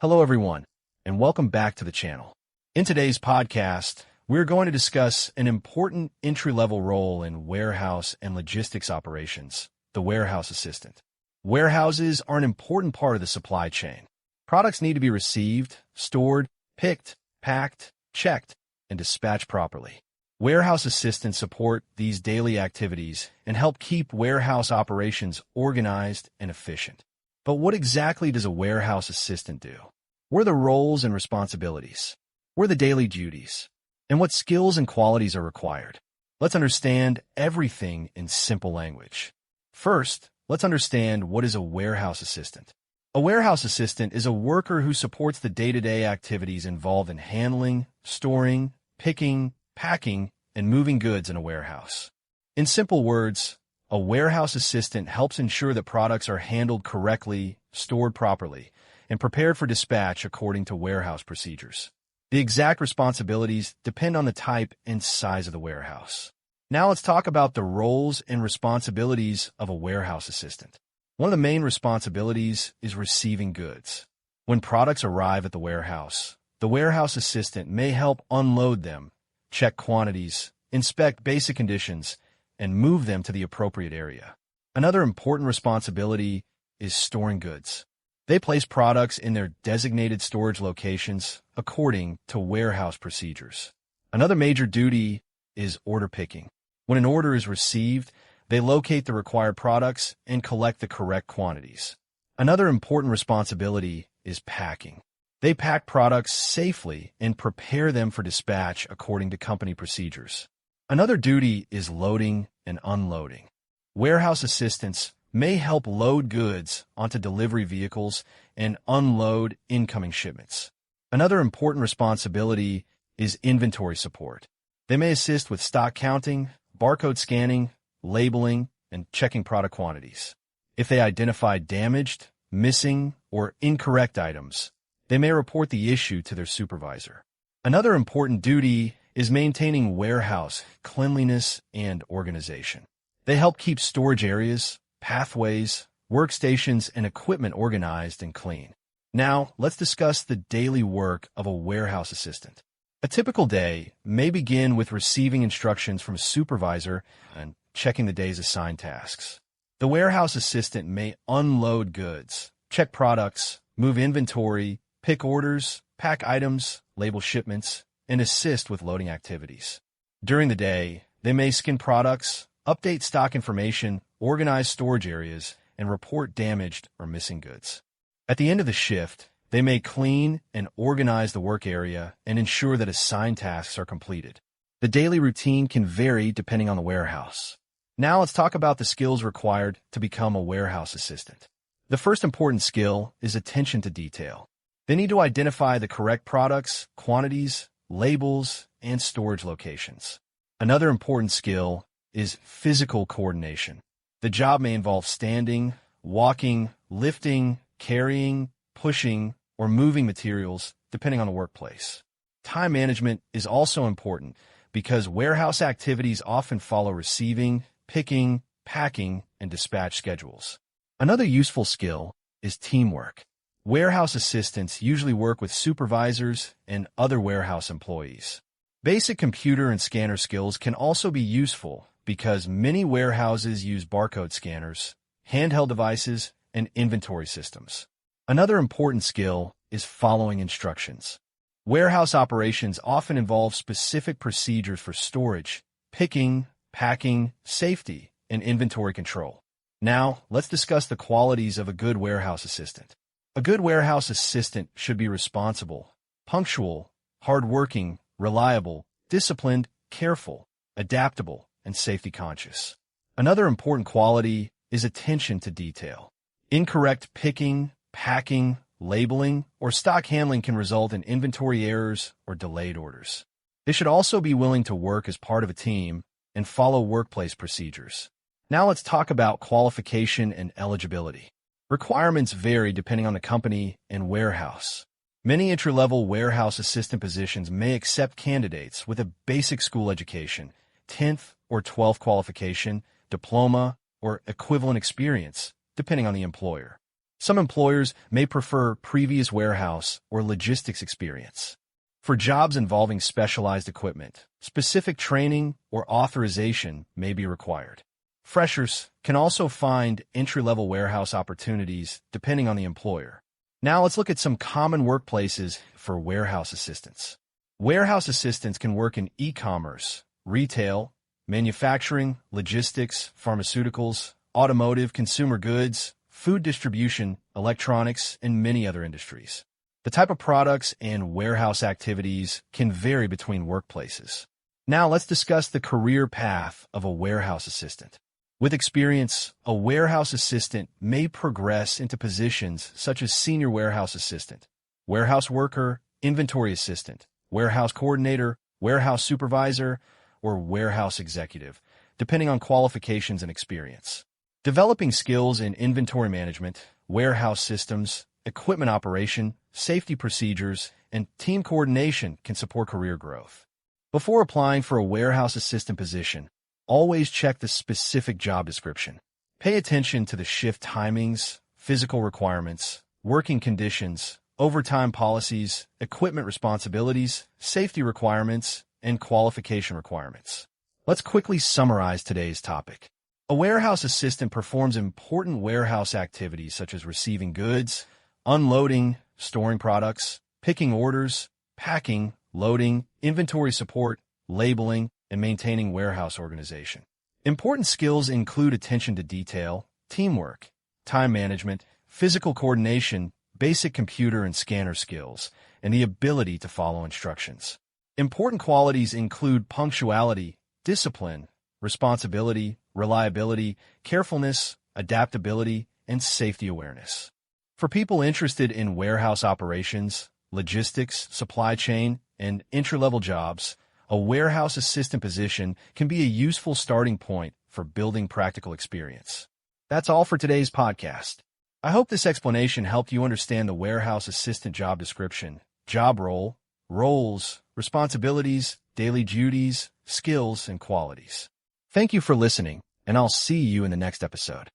Hello, everyone, and welcome back to the channel. In today's podcast, we're going to discuss an important entry-level role in warehouse and logistics operations, the warehouse assistant. Warehouses are an important part of the supply chain. Products need to be received, stored, picked, packed, checked, and dispatched properly. Warehouse assistants support these daily activities and help keep warehouse operations organized and efficient. But what exactly does a warehouse assistant do? What are the roles and responsibilities? What are the daily duties? And what skills and qualities are required? Let's understand everything in simple language. First, let's understand what is a warehouse assistant. A warehouse assistant is a worker who supports the day-to-day activities involved in handling, storing, picking, packing, and moving goods in a warehouse. In simple words, a warehouse assistant helps ensure that products are handled correctly, stored properly, and prepared for dispatch according to warehouse procedures. The exact responsibilities depend on the type and size of the warehouse. Now let's talk about the roles and responsibilities of a warehouse assistant. One of the main responsibilities is receiving goods. When products arrive at the warehouse assistant may help unload them, check quantities, inspect basic conditions, and move them to the appropriate area. Another important responsibility is storing goods. They place products in their designated storage locations according to warehouse procedures. Another major duty is order picking. When an order is received, they locate the required products and collect the correct quantities. Another important responsibility is packing. They pack products safely and prepare them for dispatch according to company procedures. Another duty is loading and unloading. Warehouse assistants may help load goods onto delivery vehicles and unload incoming shipments. Another important responsibility is inventory support. They may assist with stock counting, barcode scanning, labeling, and checking product quantities. If they identify damaged, missing, or incorrect items, they may report the issue to their supervisor. Another important duty is maintaining warehouse cleanliness and organization. They help keep storage areas, pathways, workstations, and equipment organized and clean. Now, let's discuss the daily work of a warehouse assistant. A typical day may begin with receiving instructions from a supervisor and checking the day's assigned tasks. The warehouse assistant may unload goods, check products, move inventory, pick orders, pack items, label shipments, and assist with loading activities. During the day, they may scan products, update stock information, organize storage areas, and report damaged or missing goods. At the end of the shift, they may clean and organize the work area and ensure that assigned tasks are completed. The daily routine can vary depending on the warehouse. Now let's talk about the skills required to become a warehouse assistant. The first important skill is attention to detail. They need to identify the correct products, quantities, labels, and storage locations. Another important skill is physical coordination. The job may involve standing, walking, lifting, carrying, pushing, or moving materials, depending on the workplace. Time management is also important because warehouse activities often follow receiving, picking, packing, and dispatch schedules. Another useful skill is teamwork. Warehouse assistants usually work with supervisors and other warehouse employees. Basic computer and scanner skills can also be useful because many warehouses use barcode scanners, handheld devices, and inventory systems. Another important skill is following instructions. Warehouse operations often involve specific procedures for storage, picking, packing, safety, and inventory control. Now, let's discuss the qualities of a good warehouse assistant. A good warehouse assistant should be responsible, punctual, hardworking, reliable, disciplined, careful, adaptable, and safety conscious. Another important quality is attention to detail. Incorrect picking, packing, labeling, or stock handling can result in inventory errors or delayed orders. They should also be willing to work as part of a team and follow workplace procedures. Now let's talk about qualification and eligibility. Requirements vary depending on the company and warehouse. Many entry-level warehouse assistant positions may accept candidates with a basic school education, 10th or 12th qualification, diploma, or equivalent experience, depending on the employer. Some employers may prefer previous warehouse or logistics experience. For jobs involving specialized equipment, specific training or authorization may be required. Freshers can also find entry-level warehouse opportunities depending on the employer. Now let's look at some common workplaces for warehouse assistants. Warehouse assistants can work in e-commerce, retail, manufacturing, logistics, pharmaceuticals, automotive, consumer goods, food distribution, electronics, and many other industries. The type of products and warehouse activities can vary between workplaces. Now let's discuss the career path of a warehouse assistant. With experience, a warehouse assistant may progress into positions such as senior warehouse assistant, warehouse worker, inventory assistant, warehouse coordinator, warehouse supervisor, or warehouse executive, depending on qualifications and experience. Developing skills in inventory management, warehouse systems, equipment operation, safety procedures, and team coordination can support career growth. Before applying for a warehouse assistant position, always check the specific job description. Pay attention to the shift timings, physical requirements, working conditions, overtime policies, equipment responsibilities, safety requirements, and qualification requirements. Let's quickly summarize today's topic. A warehouse assistant performs important warehouse activities such as receiving goods, unloading, storing products, picking orders, packing, loading, inventory support, labeling, and maintaining warehouse organization. Important skills include attention to detail, teamwork, time management, physical coordination, basic computer and scanner skills, and the ability to follow instructions. Important qualities include punctuality, discipline, responsibility, reliability, carefulness, adaptability, and safety awareness. For people interested in warehouse operations, logistics, supply chain, and entry-level jobs, a warehouse assistant position can be a useful starting point for building practical experience. That's all for today's podcast. I hope this explanation helped you understand the warehouse assistant job description, job role, roles, responsibilities, daily duties, skills, and qualities. Thank you for listening, and I'll see you in the next episode.